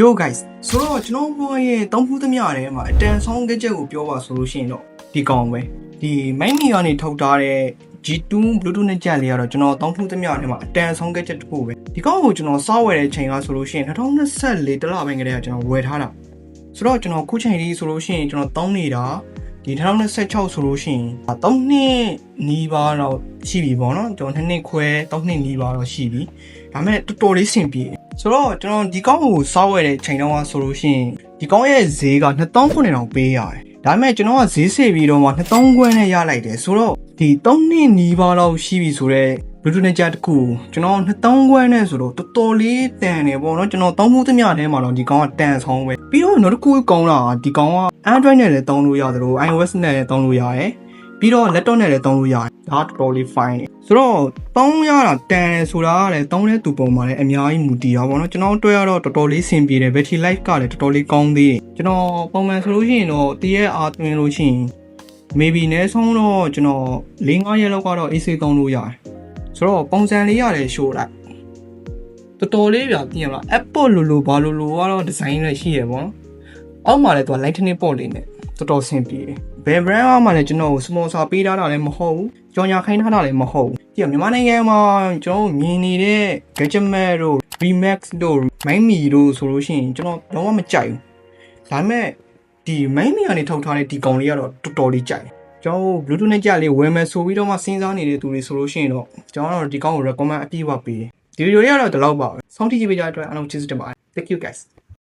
Yo guys ဆိုတော့ကျွန်တော်ဘောရဲ့တောင်းဖူးသမျှထဲမှာအတန်ဆုံးကြက်ကိုပြောပါဆိုလို့ရှိရင်တော့ဒီကောင်ပဲဒီမိုင်းမီကနေထုတ်ထားတဲ့ G2 Bluetooth နဲ့ကြက်လေးကတော့ကျွန်တော်တောင်းဖူးသမျှထဲမှာအတန်ဆုံးကြက်တစ်ခုပဲဒီကောင်ကိုကျွန်တော်စောက်ဝယ်တဲ့ချိန်ကဆိုလို့ရှိရင်2024တလပိုင်းကတည်းကကျွန်တော်ဝယ်ထားတာဆိုတော့ကျွန်တော်ခုချိန်လေးဆိုလို့ရှိရင်ကျွန်တော်တောင်းနေတာဒီ2026ဆိုလို့ရှိရင်3နှစ်နီးပါးတော့ရှိပြီပေါ့နော်ကျွန်တော်2နှစ်ခွဲ3နှစ်နီးပါးတော့ရှိပြီဒါပေမဲ့တော်တော်လေးဆင်ပြေဆိုတော့ကျွန်တော်ဒီကောင်းကိုစောက်ရတဲ့ချိန်တော့ဆိုလို့ရှိရင်ဒီကောင်းရဲ့ဈေးက2900ပေးရတယ်ဒါပေမဲ့ကျွန်တော်ကဈေးစေပြီးတော့မှ2000ခွဲနဲ့ရလိုက်တယ်ဆိုတော့ဒီ3နှစ်နီးပါးလောက်ရှိပြီဆိုတော့ Bluetooth နဲ့ကြတခုကျွန်တော်2000ခွဲနဲ့ဆိုတော့တော်တော်လေးတန်တယ်ပေါ့နော်ကျွန်တော်တောင်းဖို့သမျှထဲမှာတော့ဒီကောင်းကတန်ဆောင်ပဲပြီးတော့နောက်တစ်ခုကောင်းတာဒီကောင်းက Android နဲ့လည်းတောင်းလို့ရတယ်လို့ iOS နဲ့လည်းတောင်းလို့ရတယ်ပြီးတော့ laptop နဲ့လည်းတောင်းလို့ရတယ်ဒါတော်တော်လေး fine ဆိုတော့တောင်းရတာတန်တယ်ဆိုတာကလည်းတောင်းတဲ့သူပုံမှာလည်းအများကြီးမူတည်တာပေါ့နော်ကျွန်တော်တွေ့ရတော့တော်တော်လေးဆင်ပြေတယ် battery life ကလည်းတော်တော်လေးကောင်းသေးတယ်ကျွန်တော်ပုံမှန်ဆိုလို့ရှိရင်တော့တရက်အားသွင်းလို့ရှိရင် maybe နည်းဆုံးတော့ကျွန်တော်4-5ရက်လောက်ကတော့ AC တောင်းလို့ရတယ်ဆိုတော့ပုံစံလေးရတယ် show လိုက်တော်တော်လေးပြပြင်ရမလား Apple လိုဘာလိုကတော့ design နဲ့ရှိရပေါ့နော်အောက်မှာလည်းသူက lightning port လေးနဲ့တော်တော်ဆင်ပြေတယ်ဘယ် brand မှလည်းကျွန်တော် sponsor ပေးထားတာလည်းမဟုတ်ဘူးကြော်ညာခိုင်းထားတာလည်းမဟုတ်ဘူးဒီမြန်မာနိုင်ငံမှာကျွန်တော်မြင်နေတဲ့ Gadget တို့ Remax တို့ Mindme တို့ဆိုလို့ရှိရင်ကျွန်တော်လုံးဝမကြိုက်ဘူးဒါပေမဲ့ဒီ Mindme ကနေထုတ်ထားတဲ့ဒီကောင်လေးကတော့တော်တော်လေးကြိုက်တယ်ကျွန်တော် Bluetooth နဲ့ကြလေးဝယ်မယ်ဆိုပြီးတော့မှစဉ်းစားနေတဲ့သူတွေဆိုလို့ရှိရင်တော့ကျွန်တော်တို့ဒီကောင်ကို recommend အပြည့်အဝပေးတယ်ဒီဗီဒီယိုလေးကတော့ဒီလောက်ပါပဲစောင့်ကြည့်ကြပေးကြတဲ့အတွက်အားလုံးကျေးဇူးတင်ပါတယ် Thank you guys